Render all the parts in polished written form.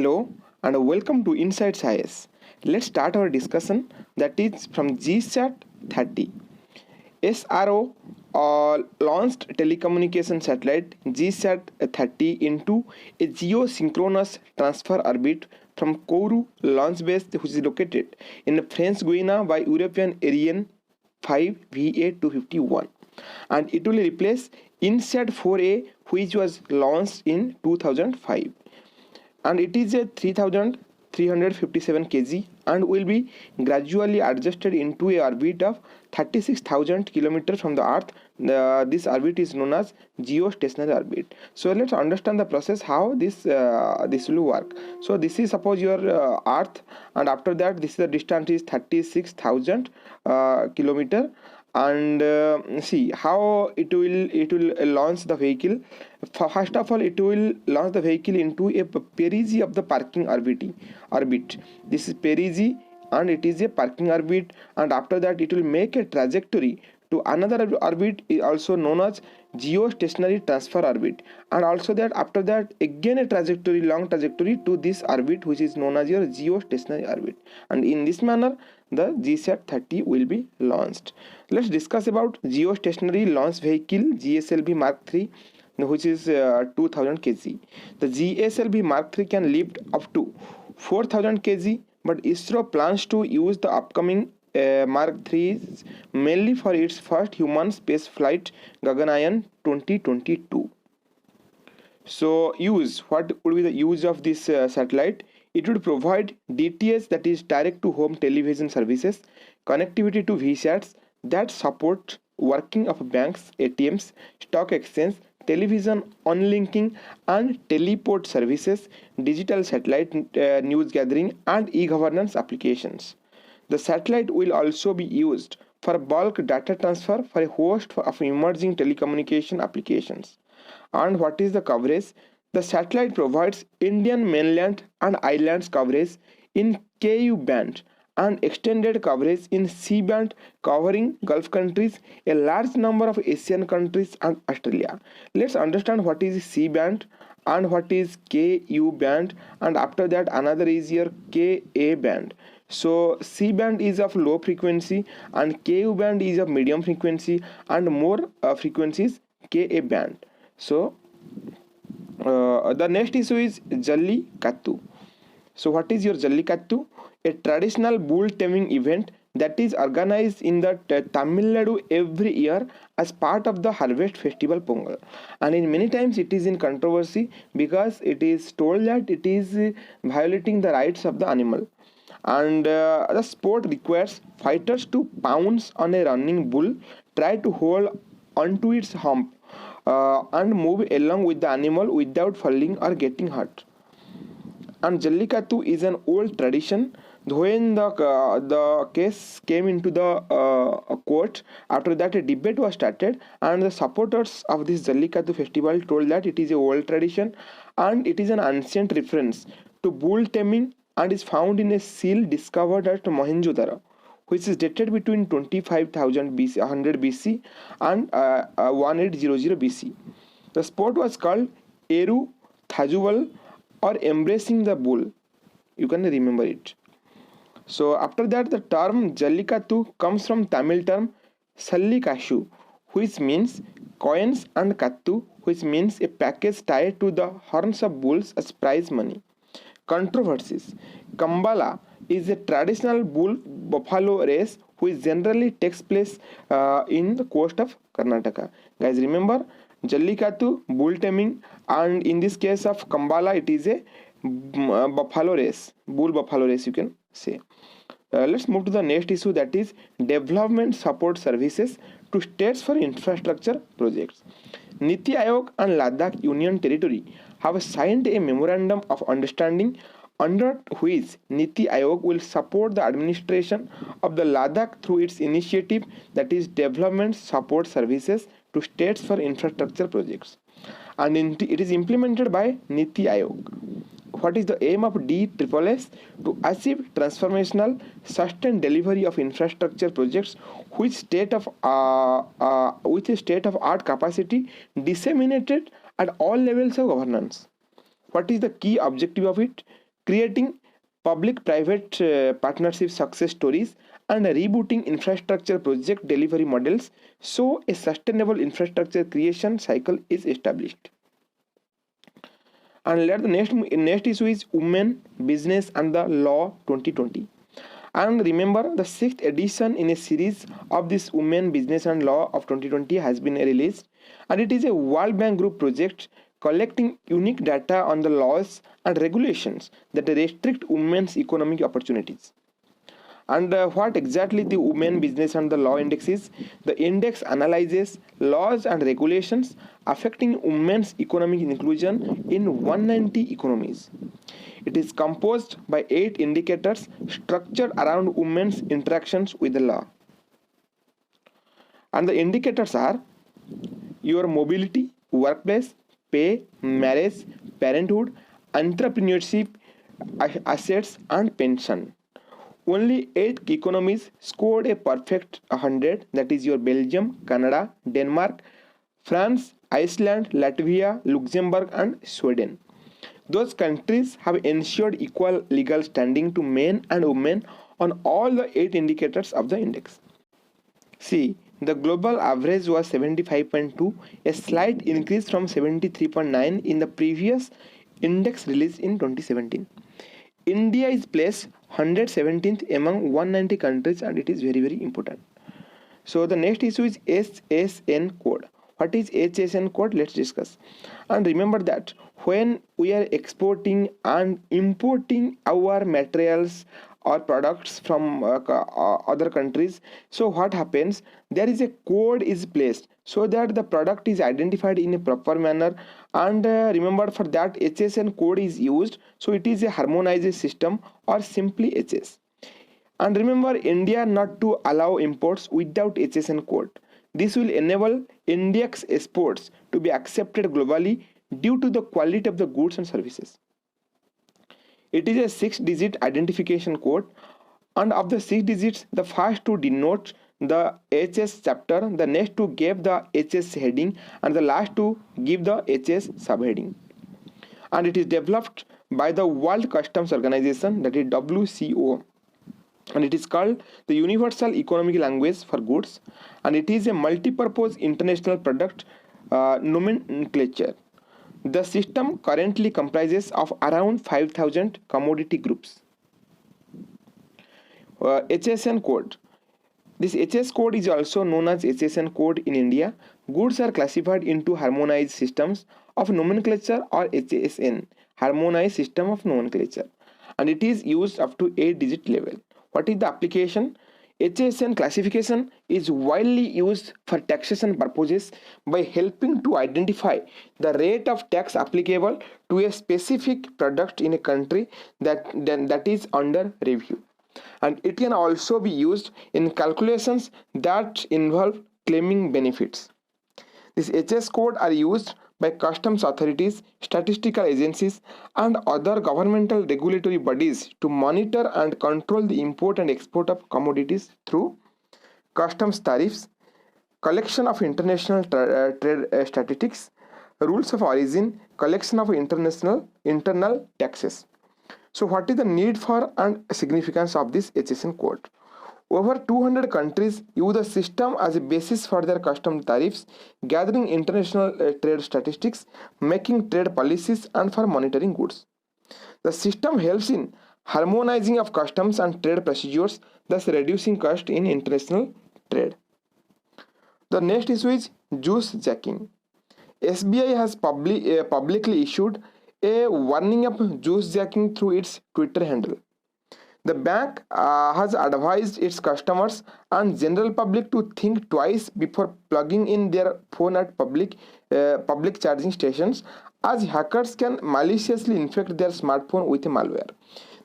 Hello and welcome to Inside Science. Let's start our discussion that is from GSAT 30. SRO launched telecommunication satellite GSAT 30 into a geosynchronous transfer orbit from Kourou launch base, which is located in French Guiana by European Ariane 5 VA251, and it will replace INSAT 4A, which was launched in 2005, and it is a 3357 kg and will be gradually adjusted into a orbit of 36,000 km from the earth. This orbit is known as geostationary orbit. So let's understand the process how this will work. So this is suppose your earth, and after that this is the distance is 36,000 kilometer, and see how it will launch the vehicle. First of all, it will launch the vehicle into a perigee of the parking orbit. This is perigee and it is a parking orbit, and after that it will make a trajectory to another orbit, also known as geostationary transfer orbit, and also that after that again a long trajectory to this orbit, which is known as your geostationary orbit, and in this manner the GSAT 30 will be launched. Let's discuss about geostationary launch vehicle GSLV Mark III, which is 2000 kg. The GSLV Mark III can lift up to 4000 kg, but ISRO plans to use the upcoming Mark III mainly for its first human space flight, Gaganyaan 2022. So what would be the use of this satellite? It would provide DTS, that is direct to home television services, connectivity to VSATs that support working of banks, ATMs, stock exchange, television unlinking and teleport services, digital satellite news gathering and e-governance applications. The satellite will also be used for bulk data transfer for a host of emerging telecommunication applications. And what is the coverage? The satellite provides Indian mainland and islands coverage in Ku band and extended coverage in C band, covering Gulf countries, a large number of Asian countries and Australia. Let's understand what is C band and what is Ku band, and after that another is your Ka band. So C band is of low frequency and Ku band is of medium frequency, and more frequencies Ka band. So the next issue is Jallikattu. So what is your Jallikattu? A traditional bull taming event that is organized in the Tamil Nadu every year as part of the harvest festival Pongal, and in many times it is in controversy because it is told that it is violating the rights of the animal, and the sport requires fighters to pounce on a running bull, try to hold onto its hump and move along with the animal without falling or getting hurt. And Jallikattu is an old tradition. When the case came into the court, after that a debate was started, and the supporters of this Jallikattu festival told that it is a old tradition and it is an ancient reference to bull taming, and is found in a seal discovered at Mohenjo-daro, which is dated between 25,000 BC, 100 BC and 1800 BC. The sport was called Eru Thajuval, or embracing the bull. You can remember it. So after that, the term Jallikattu comes from Tamil term Sallikashu, which means coins, and Kattu, which means a package tied to the horns of bulls as prize money. Controversies. Kambala is a traditional bull buffalo race which generally takes place in the coast of Karnataka. Guys, remember Jallikattu, bull taming, and in this case of Kambala it is a buffalo race, bull buffalo race you can say. Let's move to the next issue, that is development support services to states for infrastructure projects. Niti Aayog and Ladakh Union Territory have signed a memorandum of understanding under which Niti Aayog will support the administration of the Ladakh through its initiative, that is development support services to states for infrastructure projects, and it is implemented by Niti Aayog. What is the aim of DSSS? To achieve transformational sustained delivery of infrastructure projects with a state of art capacity disseminated at all levels of governance. What is the key objective of it? creating public-private partnership success stories, and rebooting infrastructure project delivery models so a sustainable infrastructure creation cycle is established. And let the next issue is women, business and the law 2020. And remember, the sixth edition in a series of this Women, Business and Law of 2020 has been released, and it is a World Bank Group project collecting unique data on the laws and regulations that restrict women's economic opportunities. And what exactly the Women, Business and the Law Index is? The index analyzes laws and regulations affecting women's economic inclusion in 190 economies. It is composed by 8 indicators structured around women's interactions with the law. And the indicators are your mobility, workplace, pay, marriage, parenthood, entrepreneurship, assets and pension. Only 8 economies scored a perfect 100, that is your Belgium, Canada, Denmark, France, Iceland, Latvia, Luxembourg and Sweden. Those countries have ensured equal legal standing to men and women on all the 8 indicators of the index. See, the global average was 75.2, a slight increase from 73.9 in the previous index released in 2017. India is placed 117th among 190 countries, and it is very important. So the next issue is HSN code. What is HSN code? Let's discuss. And remember that when we are exporting and importing our materials or products from other countries, so what happens, there is a code is placed so that the product is identified in a proper manner. And remember, for that HSN code is used, so it is a harmonized system or simply HS. And remember, India not to allow imports without HSN code. This will enable India's exports to be accepted globally due to the quality of the goods and services. It is a 6-digit identification code, and of the 6 digits, the first 2 denote the HS chapter, the next 2 give the HS heading, and the last 2 give the HS subheading. And it is developed by the World Customs Organization, that is WCO, and it is called the Universal Economic Language for Goods, and it is a multi-purpose international product nomenclature. The system currently comprises of around 5,000 commodity groups. HSN code. This HS code is also known as HSN code in India. Goods are classified into harmonized systems of nomenclature or HSN, harmonized system of nomenclature, and it is used up to 8-digit level. What is the application? HSN classification is widely used for taxation purposes by helping to identify the rate of tax applicable to a specific product in a country that is under review. And it can also be used in calculations that involve claiming benefits. These HS codes are used by customs authorities, statistical agencies, and other governmental regulatory bodies to monitor and control the import and export of commodities through customs tariffs, collection of international trade statistics, rules of origin, collection of internal taxes. So what is the need for and significance of this HSN code? Over 200 countries use the system as a basis for their customs tariffs, gathering international trade statistics, making trade policies, and for monitoring goods. The system helps in harmonizing of customs and trade procedures, thus reducing cost in international trade. The next issue is juice jacking. SBI has publicly issued a warning of juice jacking through its Twitter handle. The bank has advised its customers and general public to think twice before plugging in their phone at public charging stations, as hackers can maliciously infect their smartphone with a malware.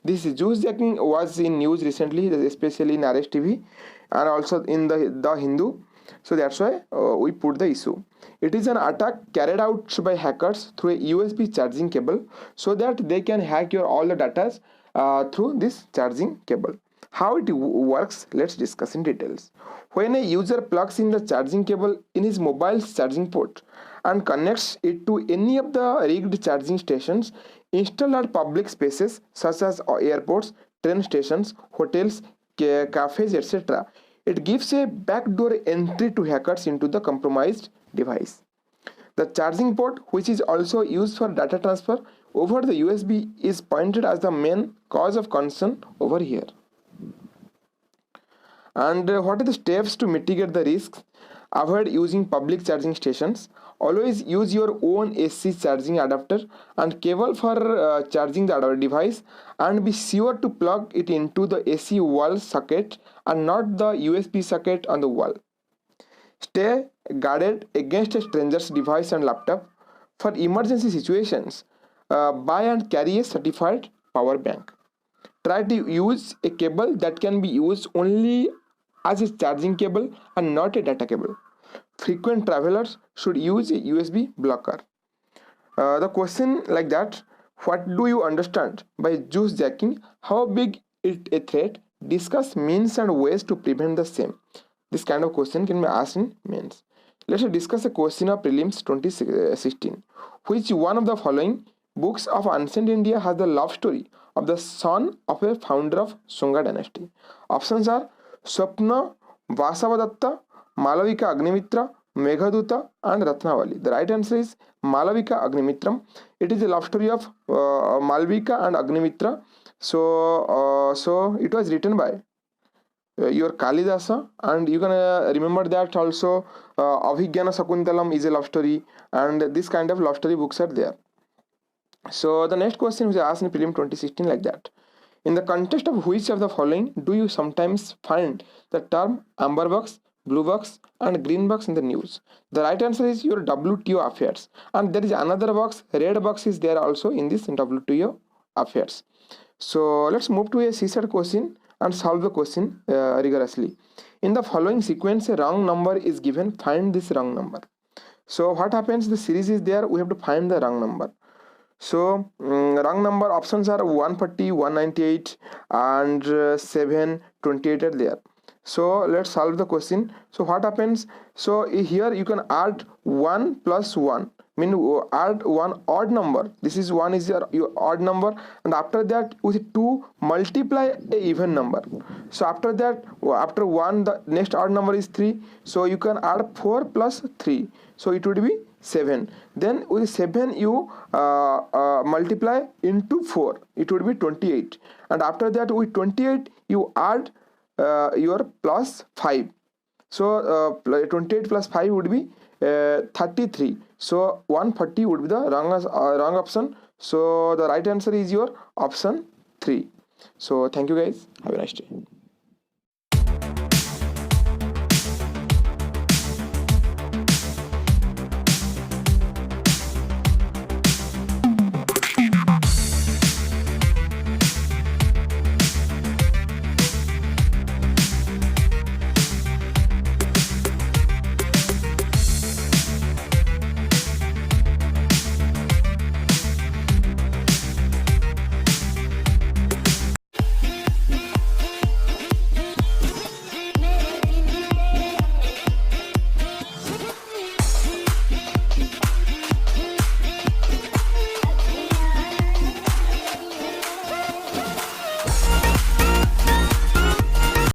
This juice jacking was in news recently, especially in RSTV and also in the Hindu. So that's why we put the issue. It is an attack carried out by hackers through a USB charging cable so that they can hack your all the data through this charging cable. How it works, let's discuss in details. When a user plugs in the charging cable in his mobile's charging port and connects it to any of the rigged charging stations, installed at public spaces such as airports, train stations, hotels, cafes, etc. It gives a backdoor entry to hackers into the compromised device. The charging port, which is also used for data transfer over the USB, is pointed as the main cause of concern over here. And what are the steps to mitigate the risks? Avoid using public charging stations. Always use your own AC charging adapter and cable for charging the device, and be sure to plug it into the AC wall socket and not the USB socket on the wall. Stay guarded against a stranger's device and laptop. For emergency situations, buy and carry a certified power bank. Try to use a cable that can be used only as a charging cable and not a data cable. Frequent travelers should use a USB blocker. The question like that: what do you understand by juice jacking? How big is a threat? Discuss means and ways to prevent the same. This kind of question can be asked in mains. Let's discuss a question of prelims 2016. Which one of the following books of ancient India has the love story of the son of a founder of Sunga dynasty? Options are Swapna, Vasavadatta, Malavika Agnimitra, Meghaduta and Ratnavali. The right answer is Malavika Agnimitram. It is a love story of Malvika and Agnimitra. So it was written by your Kalidasa, and you can remember that also Abhigyana Sakuntalam is a love story, and this kind of love story books are there. So the next question was asked in Prelim 2016 like that: in the context of which of the following do you sometimes find the term amber box, blue box and green box in the news? The right answer is your WTO affairs, and there is another box, red box is there also in this WTO affairs. So let's move to a CSAT question and solve the question rigorously. In the following sequence, a wrong number is given. Find this wrong number. So what happens? The series is there. We have to find the wrong number. So wrong number options are 140, 198 and 728 are there. So let's solve the question. So what happens? So here you can add 1 plus 1, mean add one odd number. This is 1 is your odd number, and after that with 2 multiply a even number. So after that, after 1 the next odd number is 3, so you can add 4 plus 3, so it would be 7. Then with 7 you multiply into 4, it would be 28, and after that with 28 you add your plus 5. So 28 plus 5 would be 33. So 140 would be the wrong option. So the right answer is your option 3. So thank you guys. Have a nice day.